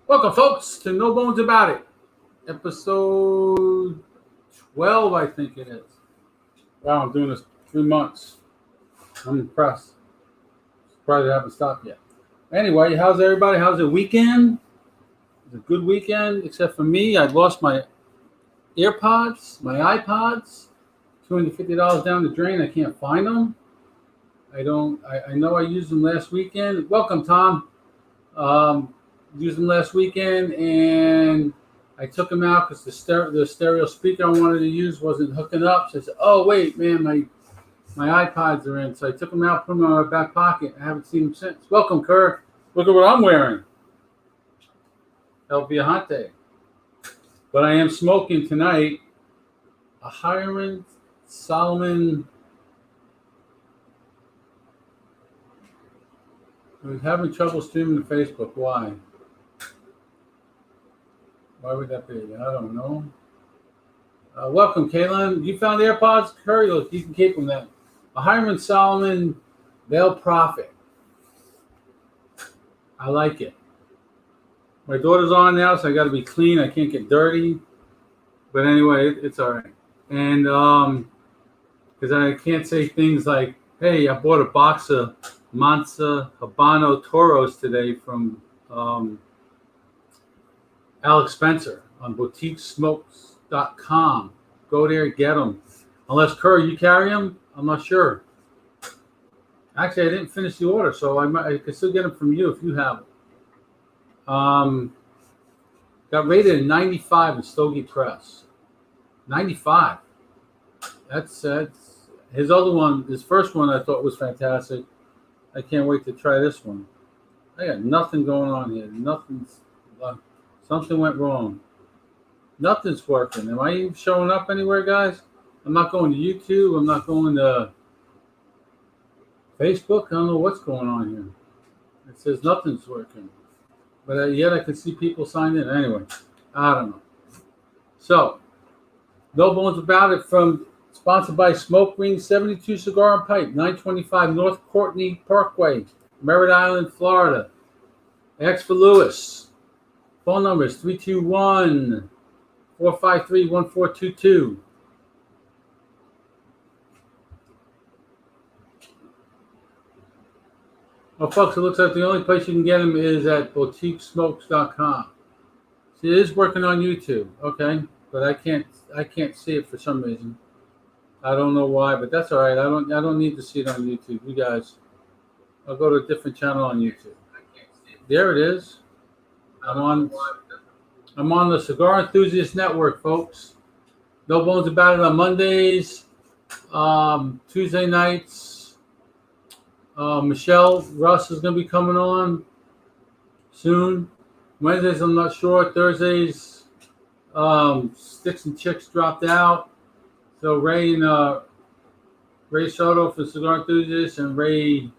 Welcome, folks, to No Bones About It, episode 12, I think it is. Wow, I'm doing this 3 months. I'm impressed. Surprised I haven't stopped yet. Anyway, how's everybody? How's the weekend? It was a good weekend, except for me. I lost my AirPods, my iPods, $250 down the drain. I can't find them. I know I used them last weekend. Welcome, Tom. Used them last weekend, and I took them out because the stereo speaker I wanted to use wasn't hooking up. So I said, "Oh wait, man, my iPods are in." So I took them out, put them in my back pocket. I haven't seen them since. Welcome, Kirk. Look at what I'm wearing. El Viajante. But I am smoking tonight a Hiram Solomon. I was having trouble streaming to Facebook. Why? Why would that be? I don't know. Welcome, Kaylin. You found AirPods? Curry, look, you can keep them then. A Hiram Solomon Veil Prophet. I like it. My daughter's on now, so I got to be clean. I can't get dirty. But anyway, it's all right. And because I can't say things like, hey, I bought a box of Mansa Habano Toros today from Alex Spencer on boutiquesmokes.com. Go there, get them. Unless, Curry, you carry them? I'm not sure. Actually, I didn't finish the order, so I could still get them from you if you have them. Got rated at 95 in Stogie Press. 95. That's his other one. His first one I thought was fantastic. I can't wait to try this one. I got nothing going on here. Something went wrong. Nothing's working. Am I even showing up anywhere, guys? I'm not going to YouTube. I'm not going to Facebook. I don't know what's going on here. It says nothing's working. But yet I can see people signed in. Anyway, I don't know. So, No Bones About It sponsored by Smoke Ring 72 Cigar and Pipe, 925 North Courtney Parkway, Merritt Island, Florida. X for Lewis. Phone number is 321-453-1422. Well, folks, it looks like the only place you can get them is at boutiquesmokes.com. See, it is working on YouTube, okay, but I can't see it for some reason. I don't know why, but that's all right. I don't need to see it on YouTube. You guys, I'll go to a different channel on YouTube. There it is. I'm on the Cigar Enthusiast Network, folks. No Bones About It on Mondays, Tuesday nights. Michelle Russ is going to be coming on soon. Wednesdays, I'm not sure. Thursdays, Sticks and Chicks dropped out. So Ray Soto for Cigar Enthusiasts and Ray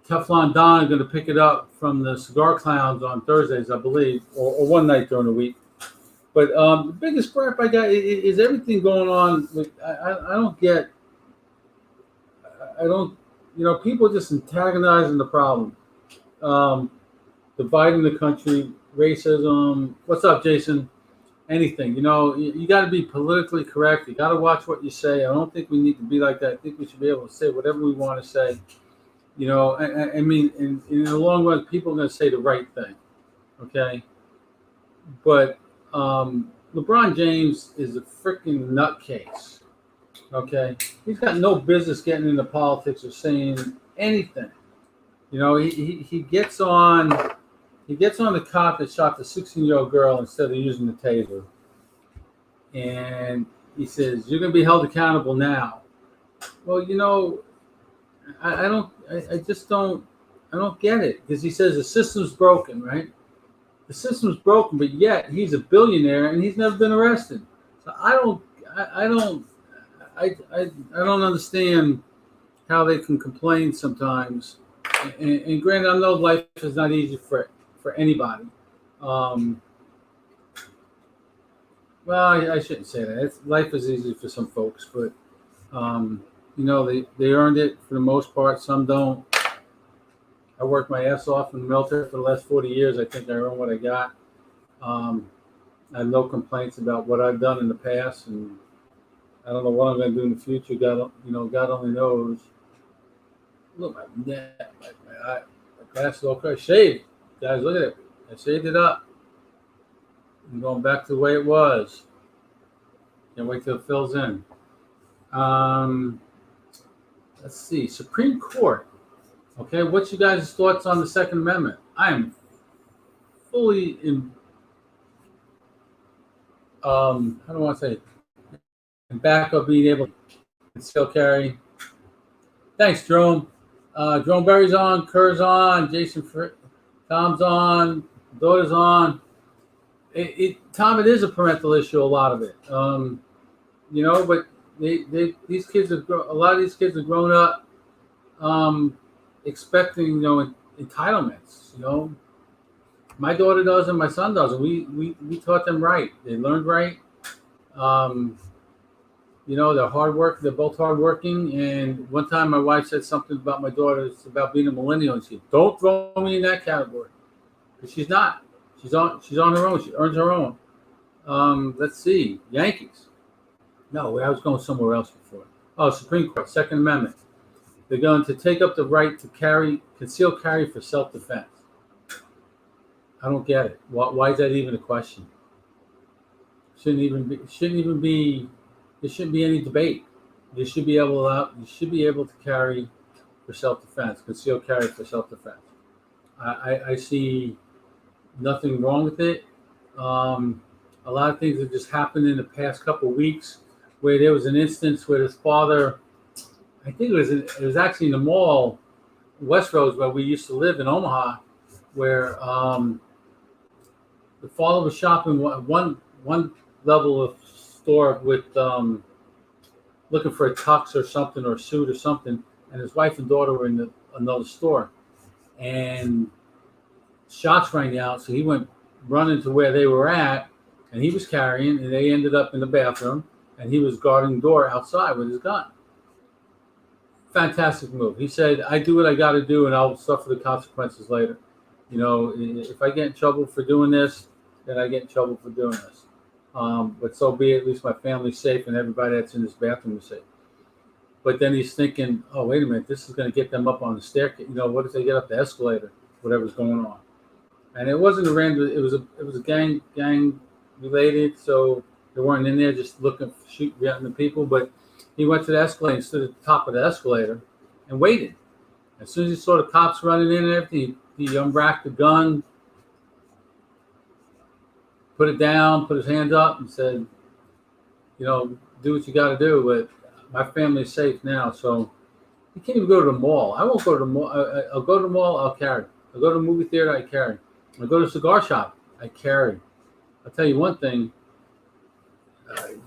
Teflon Don are going to pick it up from the Cigar Clowns on Thursdays, I believe, or one night during the week. But the biggest gripe I got is everything going on. People just antagonizing the problem, dividing the country, racism. What's up, Jason? Anything, you got to be politically correct. You got to watch what you say. I don't think we need to be like that. I think we should be able to say whatever we want to say. I mean, in the long run, people are going to say the right thing, okay? But LeBron James is a freaking nutcase, okay? He's got no business getting into politics or saying anything. He gets on the cop that shot the 16-year-old girl instead of using the taser, and he says, "You're going to be held accountable now." Well, I don't get it, because he says the system's broken, right? The system's broken, but yet he's a billionaire and he's never been arrested. So I don't understand how they can complain sometimes. And granted, I know life is not easy for anybody. Well, I shouldn't say that. Life is easy for some folks, but they earned it for the most part. Some don't. I worked my ass off in the military for the last 40 years. I think I earned what I got. I have no complaints about what I've done in the past, and I don't know what I'm going to do in the future. God only knows. Look, my neck, my glasses all crazy. Shaved, guys. Look at it. I shaved it up. I'm going back to the way it was. Can't wait till it fills in. Um, let's see. Supreme Court. Okay, what's you guys' thoughts on the Second Amendment? I am fully in. How do I want to say? In back of being able to conceal carry. Thanks, Jerome. Jerome Berry's on, Kerr's on, Tom's on, daughter's on. Tom, it is a parental issue. A lot of it, but these kids a lot of these kids are grown up, expecting entitlements. My daughter does and my son does, and we taught them right. They learned right. They're hard work. They're both hardworking. And one time, my wife said something about my daughter. It's about being a millennial. And she said, "Don't throw me in that category," because she's not. She's on her own. She earns her own. Let's see, Yankees. No, I was going somewhere else before. Oh, Supreme Court, Second Amendment. They're going to take up the right to conceal carry for self-defense. I don't get it. Why is that even a question? Shouldn't even be. There shouldn't be any debate. You should be able to carry for self-defense, conceal carry for self-defense. I see nothing wrong with it. A lot of things have just happened in the past couple of weeks where there was an instance where his father, I think it was actually in the mall, Westroads, where we used to live in Omaha, where the father was shopping one level of store with looking for a tux or something or a suit or something, and his wife and daughter were in another store, and shots rang out. So he went running to where they were at, and he was carrying, and they ended up in the bathroom, and he was guarding the door outside with his gun. Fantastic move. He said, "I do what I got to do, and I'll suffer the consequences later. If I get in trouble for doing this, then I get in trouble for doing this. But so be it. At least my family's safe, and everybody that's in this bathroom is safe." But then he's thinking, "Oh, wait a minute, this is going to get them up on the staircase. What if they get up the escalator? Whatever's going on." And it wasn't a random. It was a gang related. So they weren't in there just shooting at the people. But he went to the escalator and stood at the top of the escalator and waited. As soon as he saw the cops running in and everything, he unwrapped the gun, put it down, put his hands up, and said, "Do what you got to do, but my family's safe now." So you can't even go to the mall. I won't go to the mall. I'll go to the mall. I'll carry. I'll go to the movie theater. I carry. I'll go to a cigar shop. I carry. I'll tell you one thing.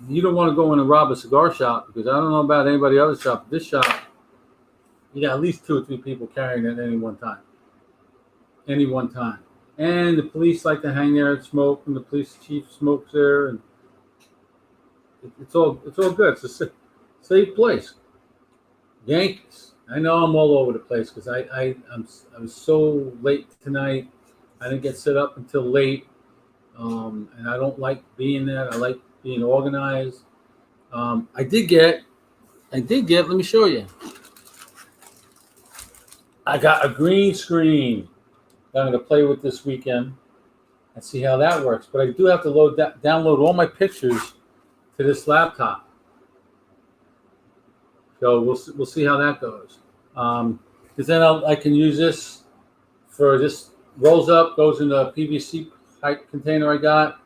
You don't want to go in and rob a cigar shop, because I don't know about anybody else's shop. This shop, you got at least 2 or 3 people carrying at any one time. And the police like to hang there and smoke, and the police chief smokes there, and it's all good. It's a safe place. Yankees. I know I'm all over the place because I was so late tonight. I didn't get set up until late, and I don't like being there. I like being organized. I did get. Let me show you. I got a green screen that I'm going to play with this weekend and see how that works. But I do have to download all my pictures to this laptop. So we'll see how that goes. Because then I can use this for this rolls up, goes in a PVC pipe container I got,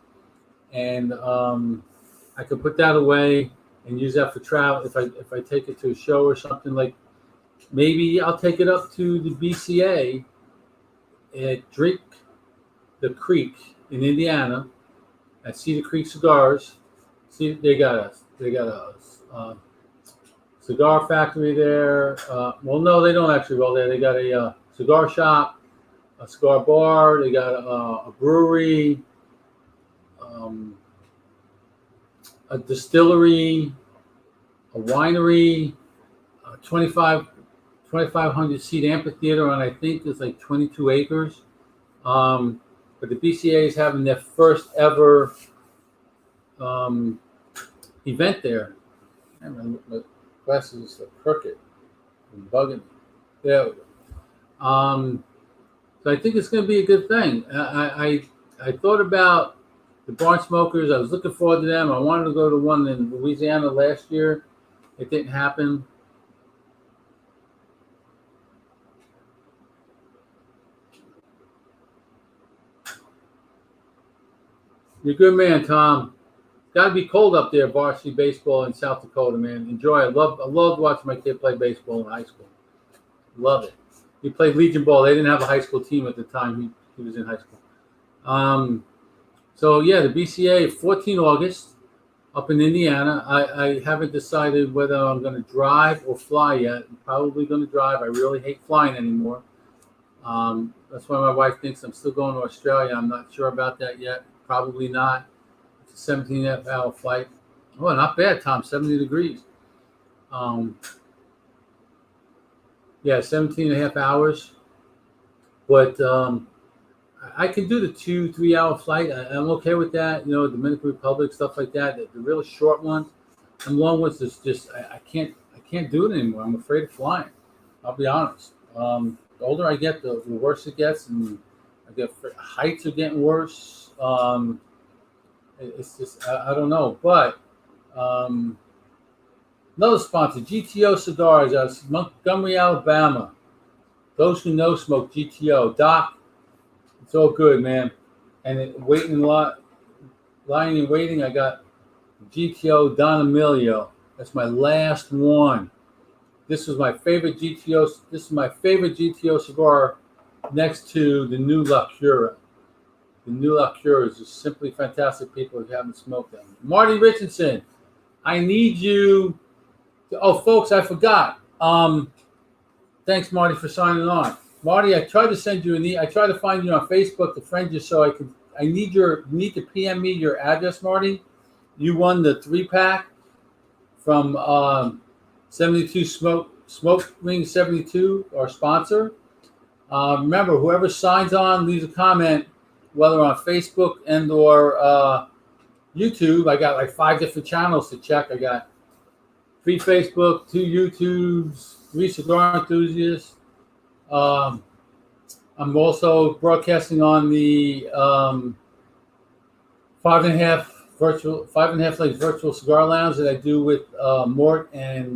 and I can put that away and use that for travel. If I take it to a show or something, like maybe I'll take it up to the BCA at Drink the Creek in Indiana at Cedar Creek Cigars. See, they got a cigar factory there. Well, no, they don't actually roll there. They got a cigar shop, a cigar bar. They got a brewery, a distillery, a winery, 25 2,500 seat amphitheater on, I think it's like 22 acres. But the BCA is having their first ever event there. My glasses are crooked and bugging me. There we go. So I think it's going to be a good thing. I thought about the Barn Smokers. I was looking forward to them. I wanted to go to one in Louisiana last year. It didn't happen. You're a good man, Tom. Got to be cold up there, varsity baseball in South Dakota, man. Enjoy. I loved watching my kid play baseball in high school. Love it. He played Legion Ball. They didn't have a high school team at the time he was in high school. So yeah, the BCA, 14 August, up in Indiana. I haven't decided whether I'm going to drive or fly yet. I'm probably going to drive. I really hate flying anymore. That's why my wife thinks I'm still going to Australia. I'm not sure about that yet. Probably not. It's a 17.5-hour flight. Oh, not bad, Tom. 70 degrees. Yeah, 17.5 hours. But I can do the 2-3 hour flight. I'm okay with that. You know, Dominican Republic, stuff like that. The really short ones. And long ones is just I can't do it anymore. I'm afraid of flying. I'll be honest. The older I get, the worse it gets, and heights are getting worse. It's just I don't know. But another sponsor, GTO Cigars out of Montgomery, Alabama. Those who know smoke GTO. Doc, it's all good, man. And lying in waiting, I got GTO Don Emilio. That's my last one. This was my favorite GTO. This is my favorite GTO cigar, next to the new La Cura. The new La Cura is just simply fantastic. People who haven't smoked them. Marty Richardson, I need you. Folks, I forgot. Thanks, Marty, for signing on. Marty, I tried to send you I tried to find you on Facebook to friend you so I need you need to PM me your address, Marty. You won the 3-pack from 72 Smoke Ring 72, our sponsor. Remember, whoever signs on, leaves a comment, whether on Facebook and or YouTube. I got like 5 different channels to check. I got 3 Facebook, 2 YouTubes, 3 cigar enthusiasts. I'm also broadcasting on the 5.5 Legs Virtual Cigar Lounge that I do with Mort and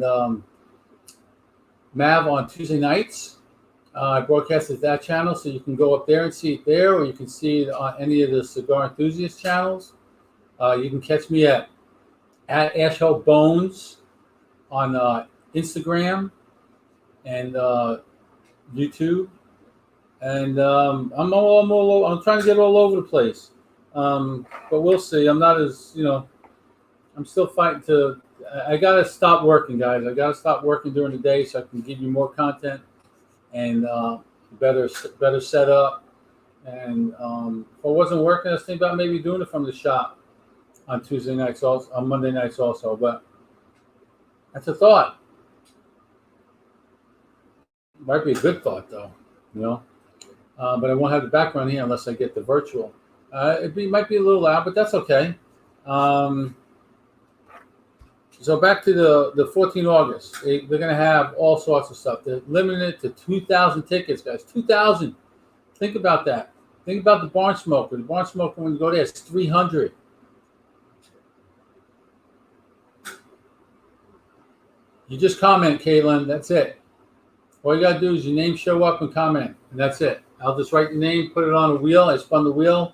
Mav on Tuesday nights. I broadcasted that channel, so you can go up there and see it there, or you can see it on any of the Cigar Enthusiast channels. You can catch me at Ashhill Bones on Instagram and YouTube, and I'm trying to get all over the place, but we'll see. I'm not as I'm still fighting to. I gotta stop working, guys. I gotta stop working during the day so I can give you more content and better setup. And if I wasn't working, I was thinking about maybe doing it from the shop on Tuesday nights, also on Monday nights also. But that's a thought. Might be a good thought though, but I won't have the background here unless I get the virtual. Might be a little loud, but that's okay. So back to the 14 August. They're going to have all sorts of stuff. They're limited to 2,000 tickets, guys. 2,000. Think about that. Think about the Barn Smoker. The Barn Smoker, when you go there, it's 300. You just comment, Caitlin. That's it. All you got to do is your name show up and comment, and that's it. I'll just write your name, put it on a wheel. I spun the wheel,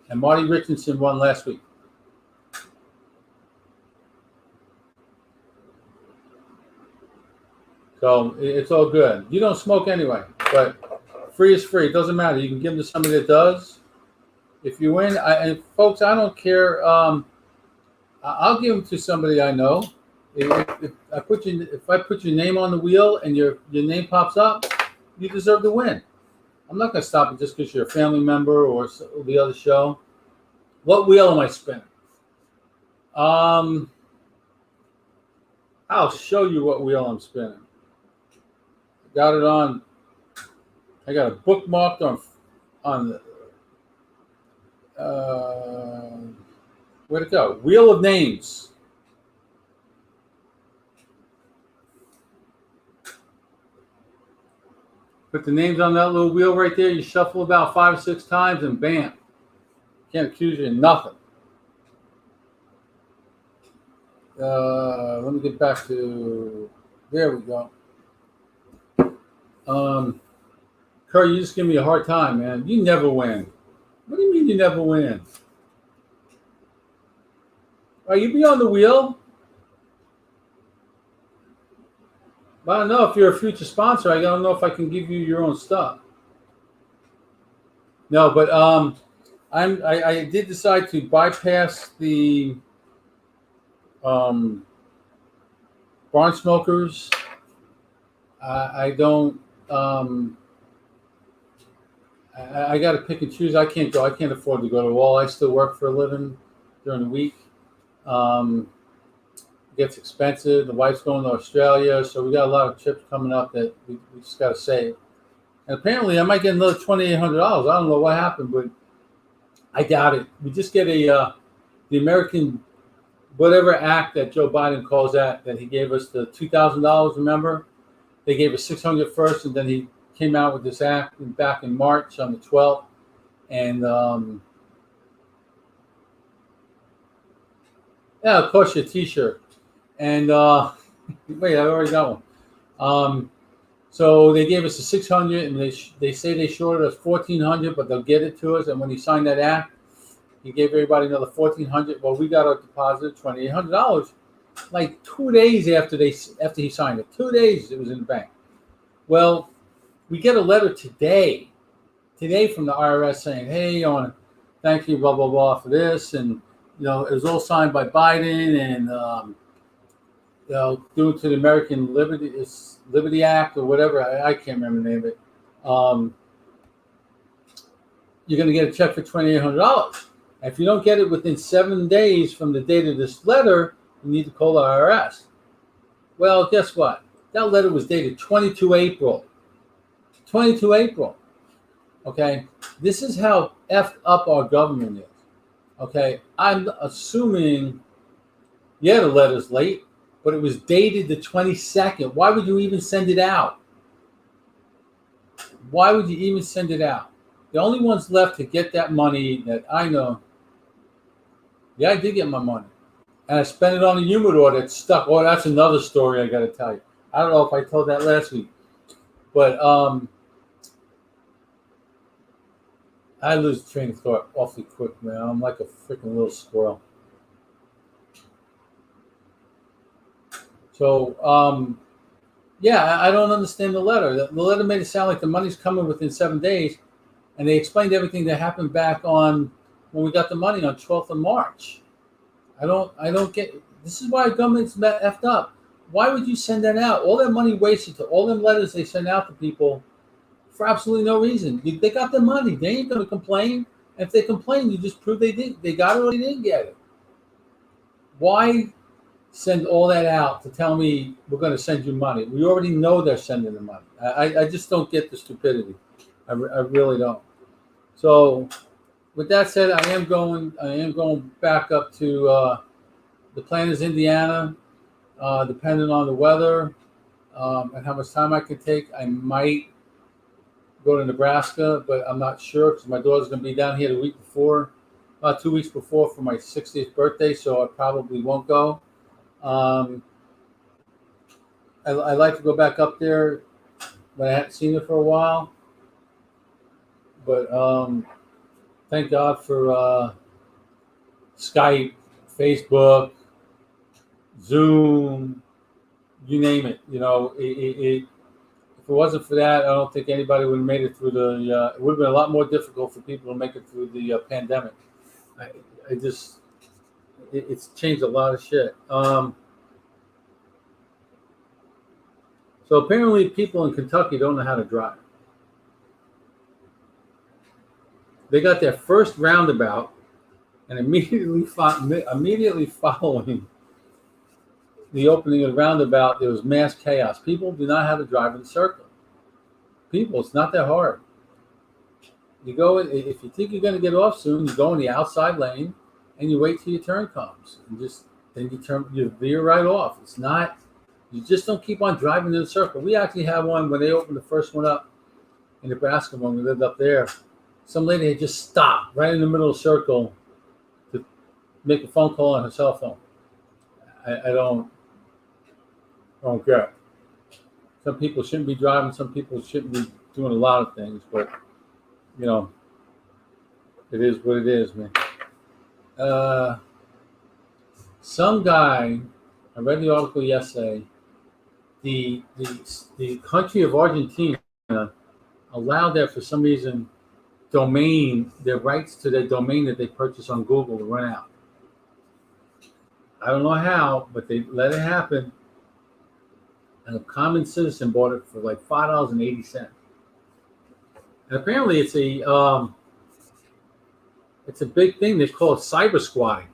and Marty Richardson won last week. So it's all good. You don't smoke anyway, but free is free. It doesn't matter. You can give them to somebody that does. If you win, and folks, I don't care. I'll give them to somebody I know. If I put your name on the wheel and your name pops up, you deserve to win. I'm not going to stop it just because you're a family member or the other show. What wheel am I spinning? I'll show you what wheel I'm spinning. Got it on. I got it bookmarked on the where'd it go? Wheel of Names. Put the names on that little wheel right there. You shuffle about 5 or 6 times, and bam, can't accuse you of nothing. Let me get back to. There we go. Kurt, you just give me a hard time, man. You never win. What do you mean you never win? Are you be on the wheel? I don't know if you're a future sponsor. I don't know if I can give you your own stuff. No, but I did decide to bypass the barn smokers. I don't. I got to pick and choose. I can't go. I can't afford to go to all. I still work for a living during the week. It gets expensive. The wife's going to Australia, so we got a lot of trips coming up that we just got to save. And apparently, I might get another $2,800. I don't know what happened, but I doubt it. We just get the American whatever act that Joe Biden calls that he gave us the $2,000. Remember, they gave us $600 first, and then he came out with this act back in March on the 12th, and yeah, of course, your T-shirt. And wait, I already got one. So they gave us the $600, and they say they shorted us $1,400, but they'll get it to us. And when he signed that act, he gave everybody another $1,400. Well, we got our deposit $2,800, like 2 days after he signed it. 2 days it was in the bank. Well, we get a letter today from the IRS saying, "Hey, I want to thank you, blah blah blah, for this," and it was all signed by Biden, and due to the American Liberty Act or whatever, I can't remember the name of it. You're going to get a check for $2,800. If you don't get it within 7 days from the date of this letter, you need to call the IRS. Well, guess what? That letter was dated 22 April. 22 April. Okay? This is how effed up our government is. Okay? I'm assuming, yeah, the letter's late, but it was dated the 22nd. Why would you even send it out? Why would you even send it out? The only ones left to get that money that I know, yeah, I did get my money. And I spent it on a humidor that stuck. Oh, that's another story I got to tell you. I don't know if I told that last week. But I lose train of thought awfully quick, man. I'm like a freaking little squirrel. So, yeah, I don't understand the letter. The letter made it sound like the money's coming within 7 days, and they explained everything that happened back on when we got the money on 12th of March. I don't get. This is why government's effed up. Why would you send that out? All that money wasted to all them letters they send out to people for absolutely no reason. They got the money. They ain't going to complain. And if they complain, you just prove they got it or they didn't get it. Why send all that out to tell me we're going to send you money? We already know they're sending the money. I just don't get the stupidity. I really don't. So, with that said, I am going back up to the plan is Indiana. Depending on the weather and how much time I can take, I might go to Nebraska, but I'm not sure because my daughter's going to be down here the week before, about 2 weeks before for my 60th birthday, so I probably won't go. I like to go back up there, but I haven't seen it for a while. But thank God for Skype, Facebook, Zoom, you name it. If it wasn't for that, I don't think anybody would have made it through it would have been a lot more difficult for people to make it through the pandemic. It's changed a lot of shit. So apparently people in Kentucky don't know how to drive. They got their first roundabout, and immediately following the opening of the roundabout, there was mass chaos. People do not have to drive in a circle. people. It's not that hard. You go if you think you're going to get off soon, you go in the outside lane and you wait till your turn comes, and then you veer right off. It's not. You just don't keep on driving in a circle. We actually had one when they opened the first one up in Nebraska when we lived up there. Some lady had just stopped right in the middle of the circle to make a phone call on her cell phone. I don't get it. Some people shouldn't be driving. Some people shouldn't be doing a lot of things, but it is what it is, man. Some guy, I read the article yesterday. The country of Argentina allowed that for some reason their rights to their domain that they purchased on Google to run out. I don't know how, but they let it happen. And a common citizen bought it for like $5.80. And apparently it's a big thing. They call it cyber squatting.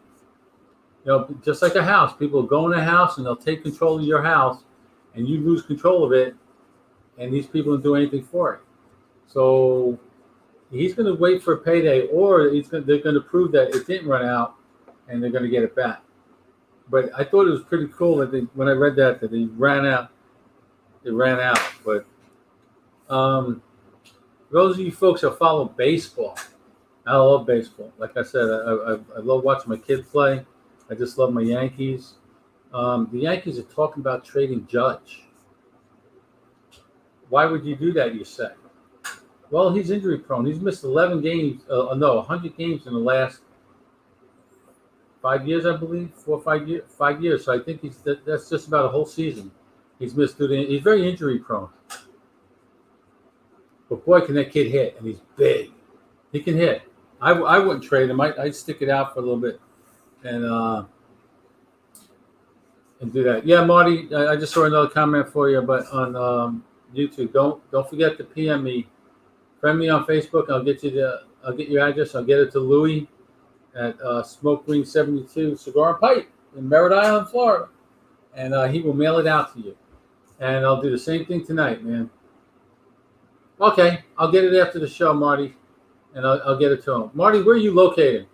Just like a house. People go in a house and they'll take control of your house, and you lose control of it, and these people don't do anything for it. So he's going to wait for a payday, or they're going to prove that it didn't run out, and they're going to get it back. But I thought it was pretty cool that when I read that they ran out. It ran out. But those of you folks that follow baseball, I love baseball. Like I said, I love watching my kids play. I just love my Yankees. The Yankees are talking about trading Judge. Why would you do that, you say? Well, he's injury prone. He's missed 100 games in the last 5 years, I believe, 4 or 5 years. 5 years. So I think that's just about a whole season. He's missed. He's very injury prone. But boy, can that kid hit, and he's big. He can hit. I wouldn't trade him. I'd stick it out for a little bit and do that. Yeah, Marty, I just saw another comment for you, but on YouTube, don't forget to PM me. Friend me on Facebook. I'll get your address. I'll get it to Louis at Smoke Green 72 Cigar and Pipe in Merritt Island, Florida, and he will mail it out to you. And I'll do the same thing tonight, man. Okay, I'll get it after the show, Marty, and I'll get it to him. Marty, where are you located?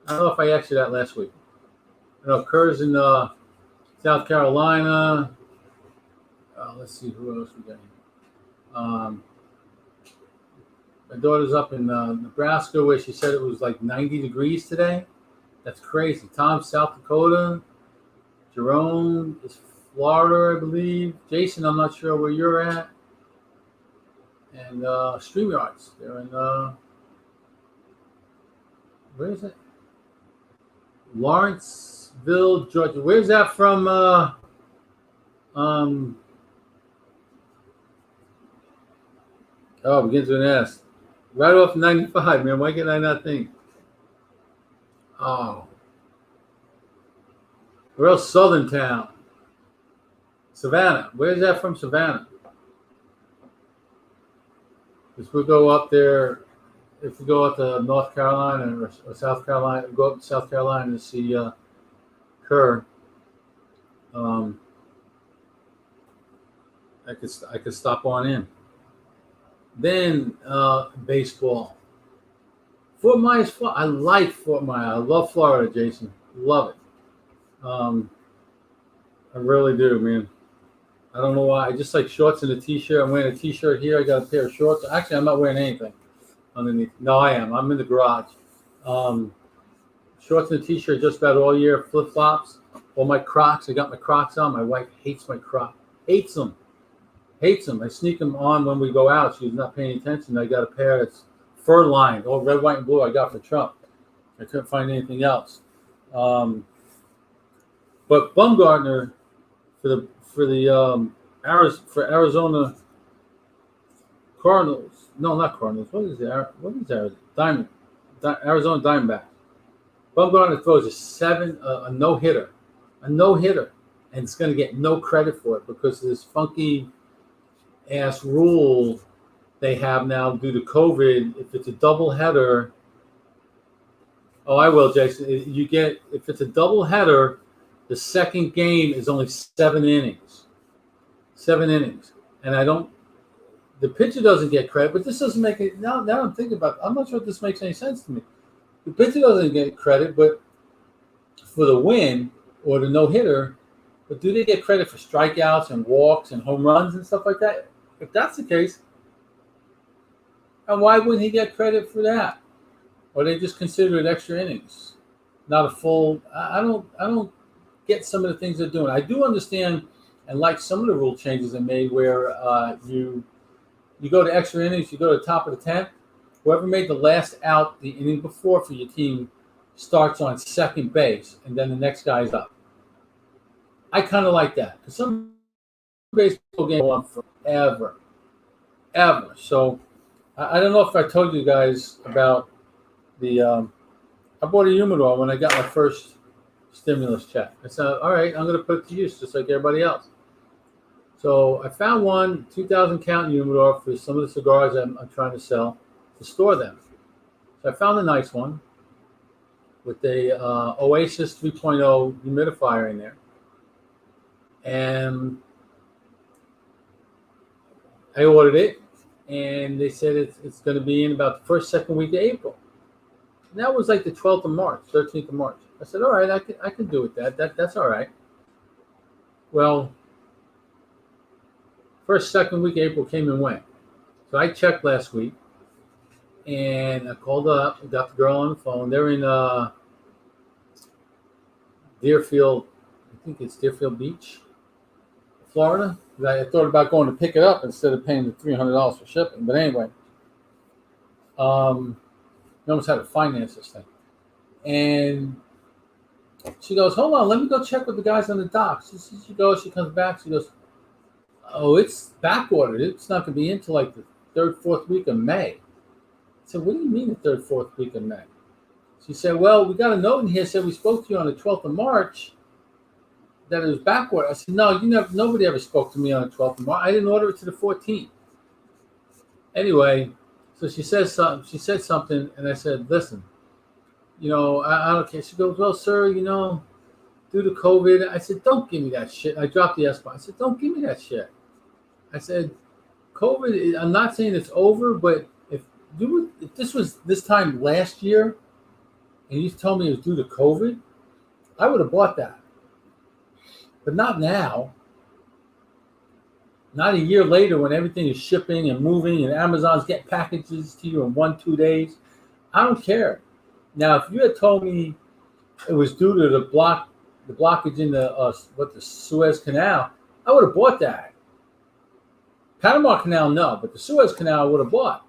I don't know if I asked you that last week. I know Kerr's in South Carolina. Let's see who else we got here. My daughter's up in Nebraska, where she said it was like 90 degrees today. That's crazy. Tom's South Dakota. Jerome is Florida, I believe. Jason, I'm not sure where you're at. And StreamYards. They're in, where is it? Lawrenceville, Georgia. Where's that from? Begins with an S. Right off 95, man. Why can I not think? Oh. Where else? Southern Town. Savannah. Where's that from, Savannah? If we go up there, if we go up to North Carolina or South Carolina, go up to South Carolina to see Kerr. I could stop on in. Then baseball. Fort Myers, I like Fort Myers. I love Florida, Jason. Love it. I really do, man. I don't know why. I just like shorts and a t-shirt. I'm wearing a t-shirt here. I got a pair of shorts. Actually, I'm not wearing anything underneath. No, I am. I'm in the garage. Shorts and a t-shirt just about all year. Flip-flops. All my Crocs. I got my Crocs on. My wife hates my Crocs. Hates them. I sneak them on when we go out. She's not paying attention. I got a pair that's fur-lined, all red, white, and blue. I got for Trump. I couldn't find anything else. But Bumgarner for Arizona Cardinals. No, not Cardinals. What is Arizona? Arizona Diamondbacks. Bumgarner throws a no-hitter. And it's going to get no credit for it because of this funky ass rule they have now due to COVID. If it's a double header, I will, Jason. If it's a double header, the second game is only 7 innings. 7 innings, and I don't. the pitcher doesn't get credit, but this doesn't make it. Now I'm thinking about it, I'm not sure if this makes any sense to me. The pitcher doesn't get credit, but for the win or the no hitter, but do they get credit for strikeouts and walks and home runs and stuff like that? If that's the case, and why wouldn't he get credit for that? Or they just consider it extra innings, not a full. I don't get some of the things they're doing. I do understand and like some of the rule changes they made where you go to extra innings, you go to the top of the 10th. Whoever made the last out the inning before for your team starts on second base, and then the next guy's up. I kind of like that because some baseball games go on forever, ever. So I don't know if I told you guys about the. I bought a humidor when I got my first stimulus check. I said, all right, I'm going to put it to use just like everybody else. So I found one 2,000 count humidor for some of the cigars I'm trying to sell to store them. So I found a nice one with a Oasis 3.0 humidifier in there. And I ordered it, and they said it's going to be in about the first, second week of April. And that was like the 12th of March, 13th of March. I said, all right, I can do with that. That's all right. Well, first, second week of April came and went. So I checked last week, and I called up, got the girl on the phone. They're in Deerfield, I think it's Deerfield Beach, Florida. I thought about going to pick it up instead of paying the $300 for shipping. But anyway, I almost had to finance this thing. And she goes, hold on, let me go check with the guys on the dock. She goes, she comes back, she goes, oh, it's back ordered. It's not going to be until like the third, fourth week of May. I said, what do you mean the third, fourth week of May? She said, well, we got a note in here said we spoke to you on the 12th of March that it was back ordered. I said, no, nobody ever spoke to me on the 12th of March. I didn't order it to the 14th. Anyway, so she said something, and I said, listen, I don't care. She goes, well, sir, due to COVID. I said, don't give me that shit. I dropped the S-bomb. I said, don't give me that shit. I said, COVID, I'm not saying it's over, but if this was this time last year and you told me it was due to COVID, I would have bought that. But not now. Not a year later when everything is shipping and moving and Amazon's getting packages to you in 1-2 days. I don't care. Now, if you had told me it was due to the blockage in the Suez Canal, I would have bought that. Panama Canal, no, but the Suez Canal I would have bought.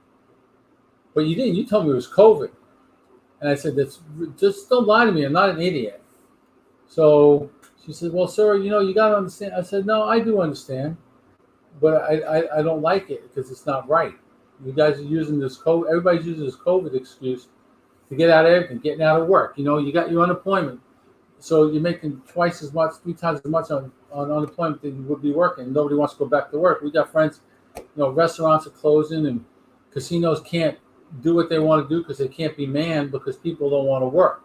But you didn't. You told me it was COVID. And I said, just don't lie to me. I'm not an idiot. So she said, well, sir, you got to understand. I said, no, I do understand. But I don't like it because it's not right. You guys are using this COVID. Everybody's using this COVID excuse to get out of everything, getting out of work. You got your unemployment. So you're making twice as much, 3 times as much on unemployment than you would be working. Nobody wants to go back to work. We got friends, restaurants are closing and casinos can't do what they want to do because they can't be manned because people don't want to work.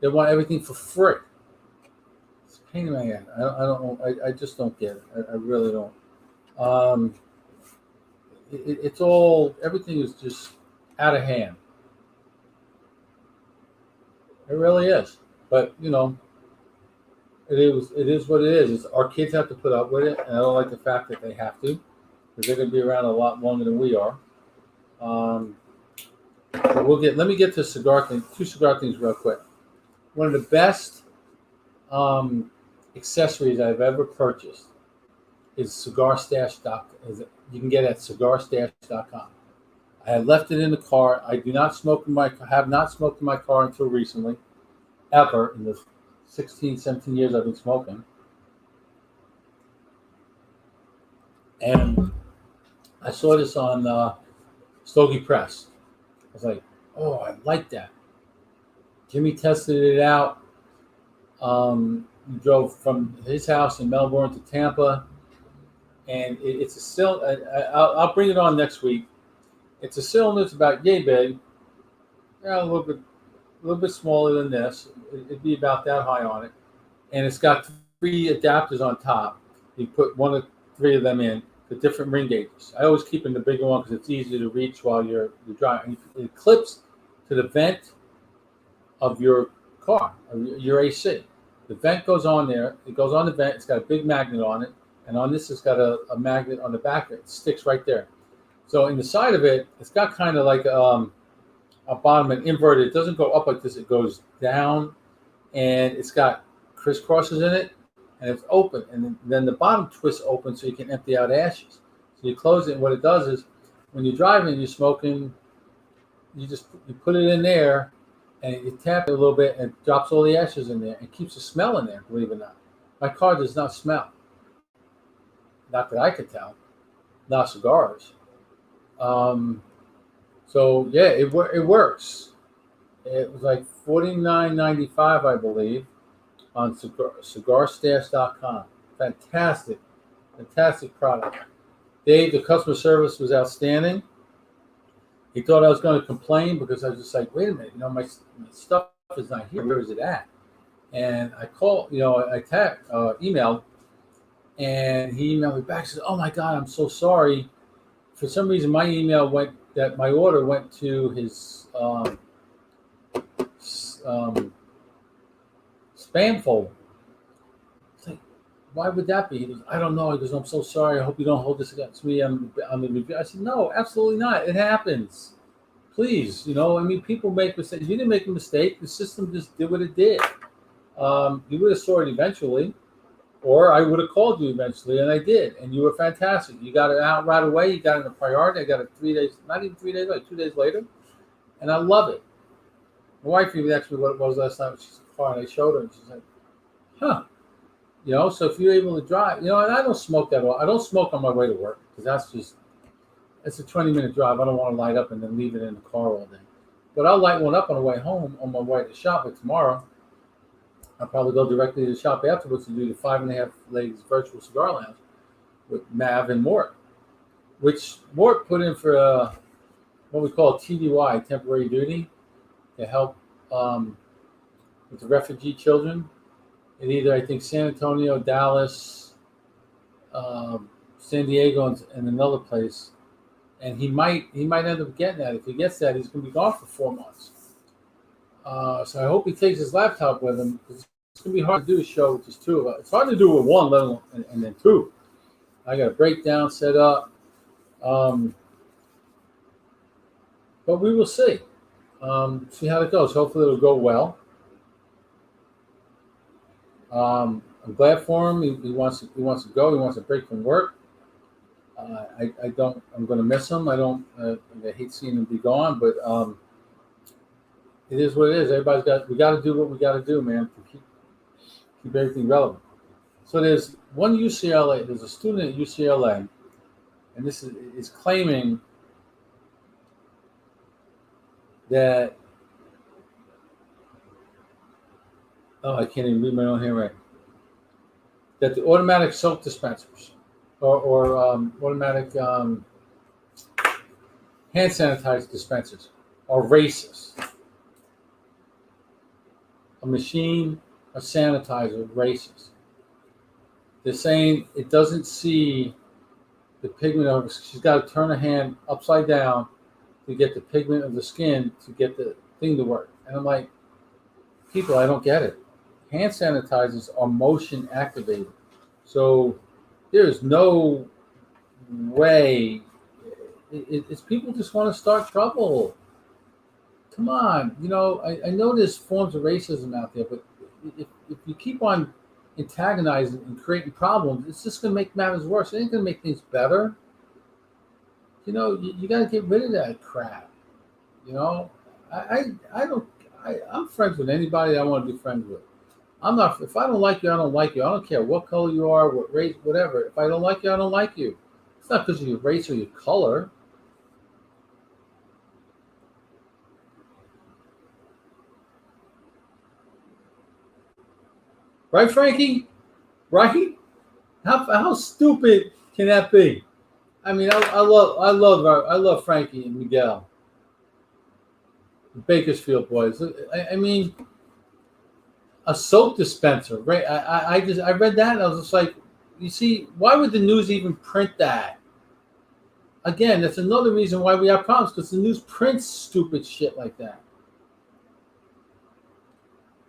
They want everything for free. It's a pain in my head. I don't know. I just don't get it. I really don't. It's all, everything is just out of hand. It really is. But, it is what it is. Our kids have to put up with it, and I don't like the fact that they have to, because they're going to be around a lot longer than we are. But let me get to cigar thing, 2 cigar things real quick. One of the best accessories I've ever purchased is CigarStash.com. You can get it at CigarStash.com. I had left it in the car. I do not smoke have not smoked in my car until recently, ever in the 16, 17 years I've been smoking. And I saw this on Stogie Press. I was like, oh, I like that. Jimmy tested it out. He drove from his house in Melbourne to Tampa. And it's a cylinder. I'll bring it on next week. It's a cylinder. It's about yay big. A little bit smaller than this. It'd be about that high on it. And it's got 3 adapters on top. You put 1 of 3 of them in the different ring gauges. I always keep in the bigger one because it's easier to reach while you're driving. It clips to the vent of your car, or your AC. The vent goes on there. It goes on the vent. It's got a big magnet on it, and on this, it's got a magnet on the back. It sticks right there. So in the side of it, it's got kind of like a bottom and inverted. It doesn't go up like this. It goes down, and it's got crisscrosses in it, and it's open. And then the bottom twists open so you can empty out ashes. So you close it, and what it does is, when you're driving, you're smoking, you put it in there, and you tap it a little bit, and it drops all the ashes in there, and keeps the smell in there. Believe it or not, my car does not smell. Not that I could tell. Not cigars. So yeah, it works. It was like $49.95, I believe, on cigarstash.com. Fantastic product. Dave, the customer service was outstanding. He thought I was going to complain because I was just like, wait a minute, my stuff is not here. Where is it at? And I called, I emailed, and he emailed me back. Says, oh my God, I'm so sorry. For some reason, my email my order went to his spam folder. It's like, why would that be? He goes, I don't know. He goes, I'm so sorry. I hope you don't hold this against me. I'm in review. I said, no, absolutely not. It happens. Please, people make mistakes. You didn't make a mistake. The system just did what it did. You would have saw it eventually, or I would have called you eventually, and I did. And you were fantastic. You got it out right away. You got it in a priority. I got it 3 days, not even 3 days, like 2 days later. And I love it. My wife even asked me what it was last night when she's in the car, and I showed her, and she's like, huh. So if you're able to drive, and I don't smoke that well. I don't smoke on my way to work because it's a 20-minute drive. I don't want to light up and then leave it in the car all day. But I'll light one up on the way home on my way to the shop. But tomorrow, I'll probably go directly to the shop afterwards to do the 5.5 Ladies Virtual Cigar Lounge with Mav and Mort, which Mort put in for what we call TDY, temporary duty, to help with the refugee children in either, I think, San Antonio, Dallas, San Diego, and another place. And he might end up getting that. If he gets that, he's going to be gone for 4 months. So I hope he takes his laptop with him, because it's going to be hard to do a show with just two of us. It's hard to do with one, let alone and then two. I got a breakdown set up. But we will see. See how it goes. Hopefully it'll go well. I'm glad for him. He wants to go. He wants a break from work. I'm going to miss him. I hate seeing him be gone, but it is what it is. We got to do what we got to do, man, to keep everything relevant. So there's a student at UCLA, and this is claiming that, I can't even read my own handwriting, that the automatic soap dispensers or automatic hand sanitizer dispensers are racist. A machine, a sanitizer, racist. They're saying it doesn't see the pigment of it. She's got to turn her hand upside down to get the pigment of the skin to get the thing to work. And I'm like, people, I don't get it. Hand sanitizers are motion activated. So there's no way. It's people just want to start trouble. Come on. I know there's forms of racism out there, but if you keep on antagonizing and creating problems, it's just going to make matters worse. It ain't going to make things better. You got to get rid of that crap. I'm friends with anybody I want to be friends with. If I don't like you, I don't like you. I don't care what color you are, what race, whatever. If I don't like you, I don't like you. It's not because of your race or your color. Right, Frankie? Right? How stupid can that be? I mean, I love Frankie and Miguel, the Bakersfield boys. I mean, a soap dispenser, right? I read that and I was just like, you see, why would the news even print that? Again, that's another reason why we have problems, because the news prints stupid shit like that.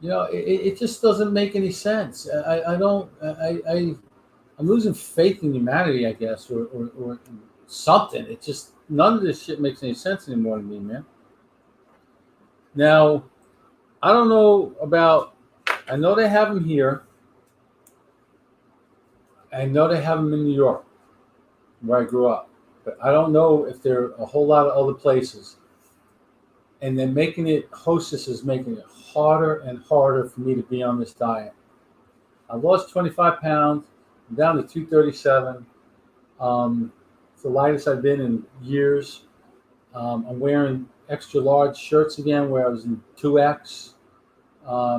It just doesn't make any sense. I don't. I'm losing faith in humanity, I guess, or something. It just none of this shit makes any sense anymore to me, man. Now, I don't know about. I know they have them here. I know they have them in New York, where I grew up, but I don't know if there are a whole lot of other places. And they're making it. Hostess is making it harder and harder for me to be on this diet. I lost 25 pounds. I'm down to 237. It's the lightest I've been in years. I'm wearing extra large shirts again, where I was in 2X. I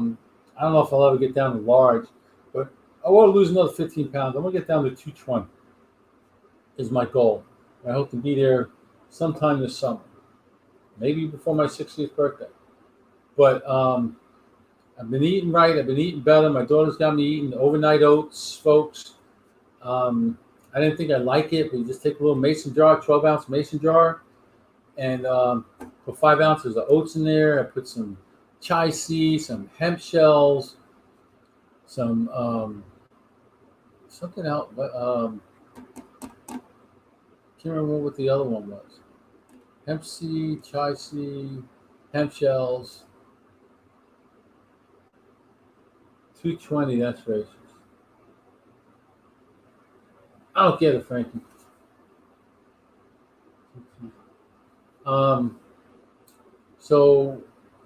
don't know if I'll ever get down to large, but I want to lose another 15 pounds. I want to get down to 220 is my goal. I hope to be there sometime this summer, maybe before my 60th birthday. But I've been eating right. I've been eating better. My daughter's got me eating overnight oats, folks. I didn't think I'd like it, but you just take a little mason jar, 12-ounce mason jar, and put 5 ounces of oats in there. I put some chai seeds, some hemp shells, some something else. Can't remember what the other one was. Hemp seed, chai seed, hemp shells. 220, that's racist. I don't get it, Frankie. So,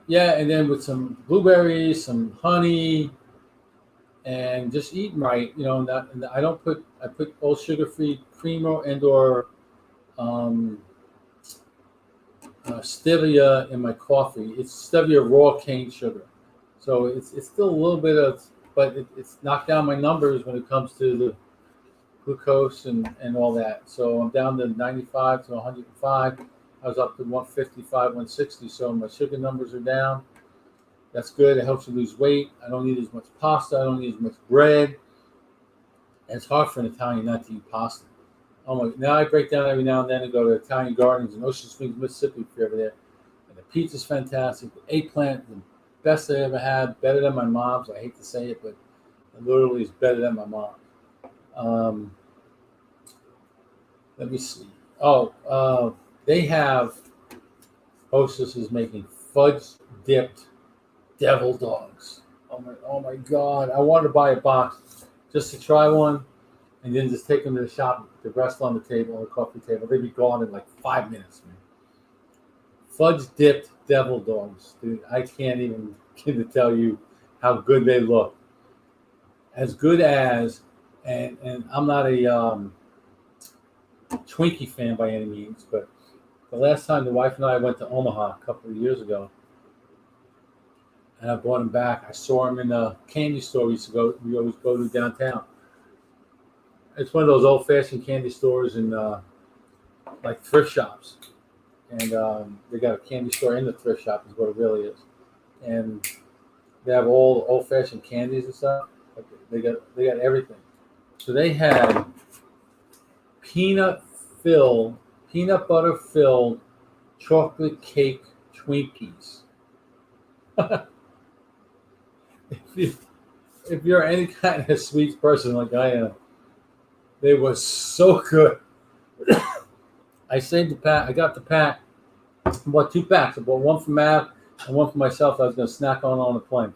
yeah, and then with some blueberries, some honey, and just eating right, and I put all sugar-free cream or stevia in my coffee. It's stevia raw cane sugar. So it's still a little bit of, but it's knocked down my numbers when it comes to the glucose and all that. So I'm down to 95 to 105. I was up to 155, 160. So my sugar numbers are down. That's good. It helps you lose weight. I don't need as much pasta. I don't need as much bread. And it's hard for an Italian not to eat pasta. Oh my! Now I break down every now and then and go to Italian Gardens in Ocean Springs, Mississippi, if you're ever there. And the pizza's fantastic. The eggplant, the best I ever had, better than my mom's. I hate to say it, but it literally is better than my mom. Let me see. Oh, they have Hostess is making fudge dipped devil dogs. Oh my God! I wanted to buy a box just to try one, and then just take them to the shop, to rest on the table, on the coffee table. They'd be gone in like 5 minutes, man. Fudge dipped devil dogs, dude. I can't even begin to tell you how good they look. As good as, and I'm not a Twinkie fan by any means, but the last time the wife and I went to Omaha a couple of years ago, and I brought them back. I saw them in a candy store we always go to downtown. It's one of those old-fashioned candy stores in like thrift shops, and they got a candy store in the thrift shop is what it really is, and they have all old-fashioned candies and stuff. They got everything. So they had peanut butter filled chocolate cake Twinkies. If you're any kind of sweets person like I am, they were so good. I saved the pack. I got the pack. I bought 2 packs. I bought one for Mav and one for myself. I was going to snack on the plane.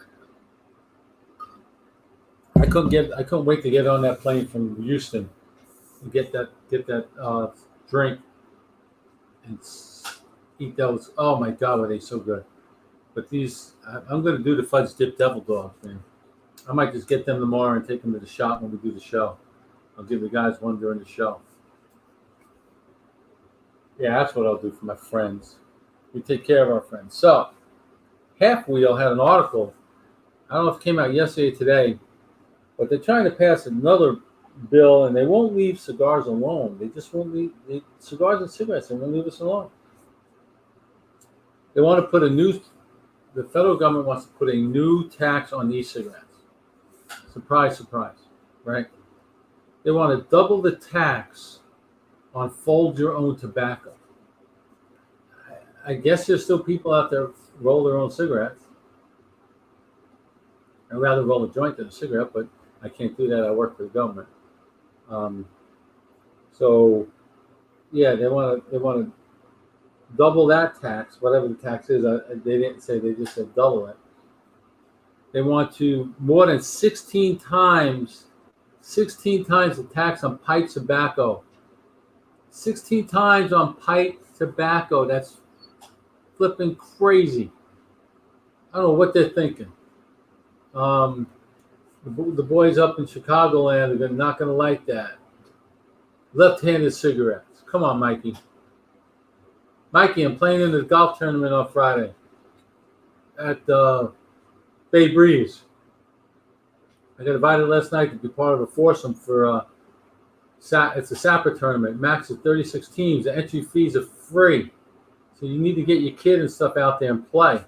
I couldn't wait to get on that plane from Houston and get that drink and eat those. Oh my God, were they so good! But these, I'm going to do the fudge dip devil dogs, man. I might just get them tomorrow and take them to the shop when we do the show. I'll give the guys one during the show. Yeah, that's what I'll do for my friends. We take care of our friends. So, Half Wheel had an article. I don't know if it came out yesterday or today, but they're trying to pass another bill, and they won't leave cigars alone. They just won't leave cigars and cigarettes. They won't leave us alone. They want to put the federal government wants to put a new tax on e-cigarettes. Surprise, surprise, right? They want to double the tax on fold your own tobacco. I guess there's still people out there roll their own cigarettes. I'd rather roll a joint than a cigarette, but I can't do that. I work for the government. Um, so yeah, they want to double that tax, whatever the tax is. They didn't say, they just said double it. They want to more than 16 times the tax on pipe tobacco. 16 times on pipe tobacco. That's flipping crazy. I don't know what they're thinking. The boys up in Chicagoland are not going to like that. Left-handed cigarettes. Come on, Mikey. Mikey, I'm playing in the golf tournament on Friday at Bay Breeze. I got invited last night to be part of a foursome for it's a Sapper tournament. Max of 36 teams. The entry fees are free. So you need to get your kid and stuff out there and play.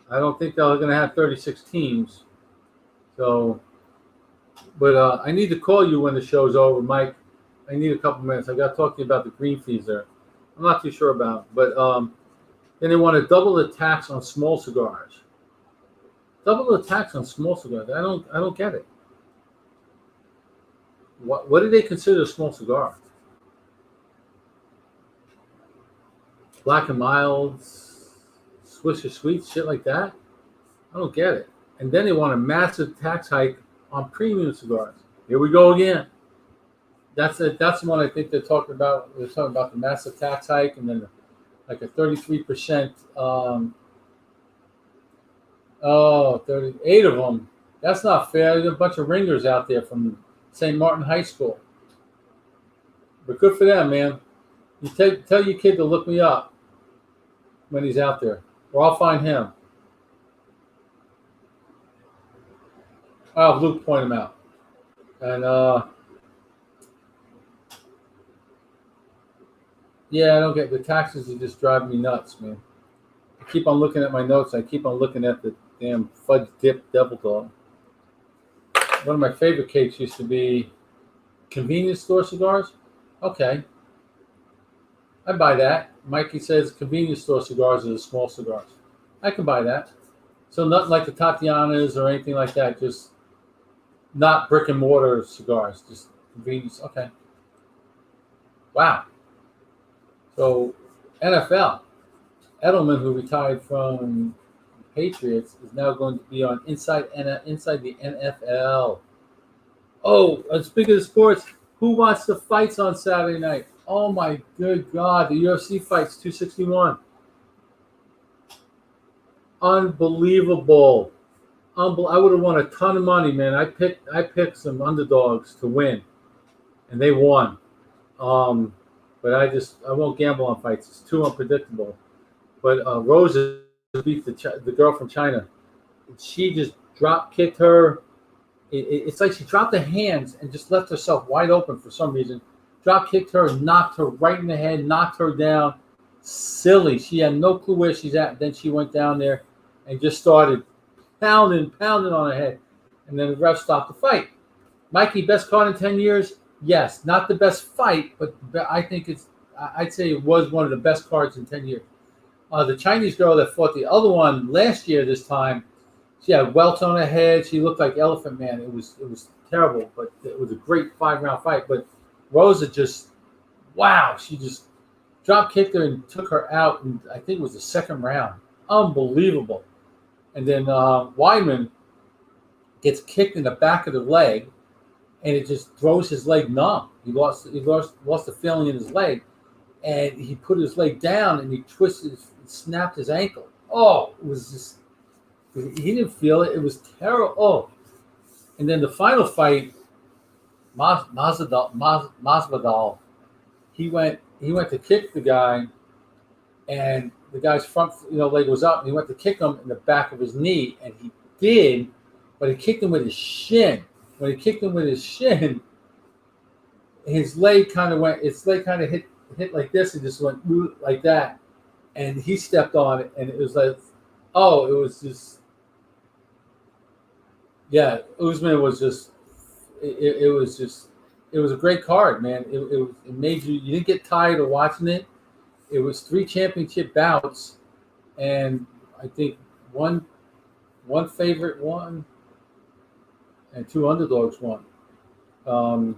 I don't think they're going to have 36 teams. So, but I need to call you when the show's over, Mike. I need a couple minutes. I got to talk to you about the green fees there. I'm not too sure about it. But then they want to double the tax on small cigars. Double the tax on small cigars. I don't get it. What do they consider a small cigar? Black and Milds, Swisher Sweets, shit like that? I don't get it. And then they want a massive tax hike on premium cigars. Here we go again. That's it. That's the one I think they're talking about. They're talking about the massive tax hike and then like a 33%. 38 of them. That's not fair. There's a bunch of ringers out there from St. Martin High School. But good for them, man. You tell your kid to look me up when he's out there, or I'll find him. I'll have Luke point him out. And yeah, I don't get the taxes. Are just driving me nuts, man. I keep on looking at my notes. I keep on looking at the damn fudge dip devil dog. One of my favorite cakes used to be convenience store cigars. Okay. I buy that. Mikey says convenience store cigars are the small cigars. I can buy that. So nothing like the Tatianas or anything like that. Just not brick and mortar cigars. Just convenience. Okay. Wow. So NFL. Edelman, who retired from Patriots, is now going to be on inside the NFL. Oh, speaking of sports, who watched the fights on Saturday night? Oh my good God, the UFC fights 261. Unbelievable. I would have won a ton of money, man. I picked some underdogs to win, and they won. But I won't gamble on fights. It's too unpredictable. But Rosa beat the girl from China. She just drop kicked her. It's like she dropped the hands and just left herself wide open for some reason. Drop kicked her, knocked her right in the head, knocked her down. Silly. She had no clue where she's at. Then she went down there and just started pounding on her head. And then the ref stopped the fight. Mikey, best card in 10 years? Yes. Not the best fight, but I think I'd say it was one of the best cards in 10 years. The Chinese girl that fought the other one last year this time, she had welts on her head. She looked like Elephant Man. It was terrible, but it was a great 5-round fight. But Rosa just, wow, she just drop kicked her and took her out, and I think it was the second round. Unbelievable. And then Weidman gets kicked in the back of the leg, and it just throws his leg numb. He lost the feeling in his leg, and he put his leg down and he snapped his ankle. Oh, it was just, he didn't feel it. It was terrible. Oh, and then the final fight, Masvidal, he went to kick the guy, and the guy's front leg was up, and he went to kick him in the back of his knee, and he did, but he kicked him with his shin. When he kicked him with his shin, his leg kind of hit like this and just went like that, and he stepped on it, and it was like, oh, it was just, yeah, Usman was just, it it was a great card, man. It made you didn't get tired of watching it. It was 3 championship bouts, and I think one favorite won, and 2 underdogs won. Or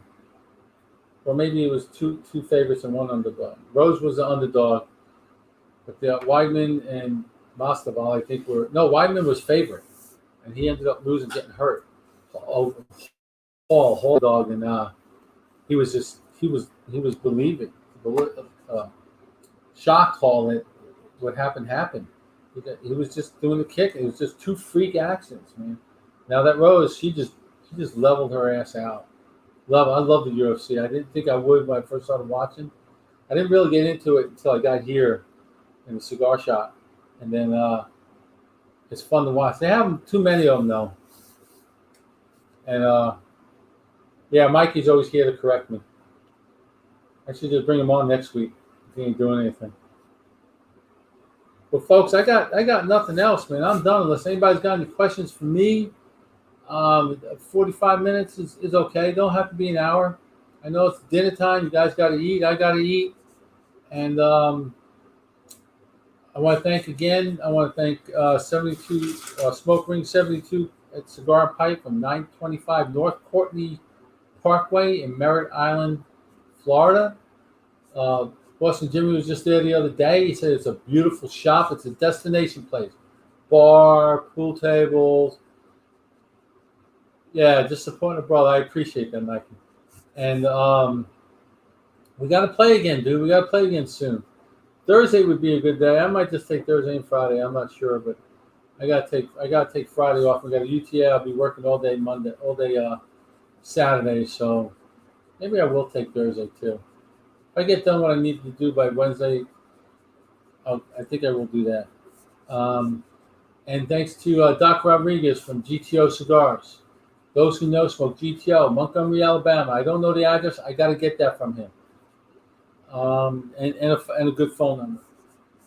maybe it was two favorites and 1 underdog. Rose was the underdog, but the Weidman and Mastaval, I think, Weidman was favorite, and he ended up losing, getting hurt. Hall dog, and he was believing. Shock call it. What happened. He was just doing the kick. It was just 2 freak actions, man. Now that Rose, she just leveled her ass out. I love the UFC. I didn't think I would when I first started watching. I didn't really get into it until I got here in the cigar shop, and then it's fun to watch. They have too many of them though, and yeah, Mikey's always here to correct me. I should just bring him on next week if he ain't doing anything. But folks, I got nothing else, man. I'm done unless anybody's got any questions for me. 45 minutes is okay. Don't have to be an hour. I know it's dinner time. You guys got to eat. I got to eat. And I want to thank again. I want to thank 72 Smoke Ring 72 at Cigar and Pipe from 925 North Courtney Parkway in Merritt Island, Florida. Boston Jimmy was just there the other day. He said it's a beautiful shop. It's a destination place. Bar, pool tables. Yeah, just supporting a brother. I appreciate that, Mikey. And we got to play again, dude. We got to play again soon. Thursday would be a good day. I might just take Thursday and Friday. I'm not sure, but I got to take Friday off. We got a UTA. I'll be working all day Saturday. So maybe I will take Thursday too. If I get done what I need to do by Wednesday, I think I will do that. And thanks to Doc Rodriguez from GTO Cigars. Those who know smoke GTO, Montgomery, Alabama. I don't know the address. I got to get that from him. And a good phone number.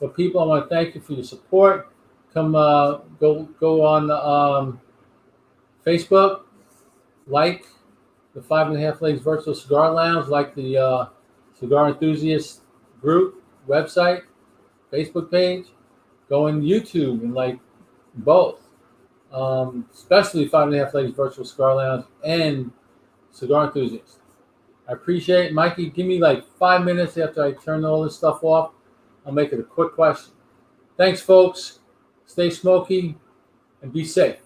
But people, I want to thank you for your support. Come go on Facebook, like the 5.5 Legs Virtual Cigar Lounge, like the Cigar Enthusiast group, website, Facebook page. Go on YouTube and like both. Especially 5.5 Legs Virtual Cigar Lounge and Cigar Enthusiast. I appreciate it. Mikey, give me like 5 minutes after I turn all this stuff off. I'll make it a quick question. Thanks, folks. Stay smoky and be safe.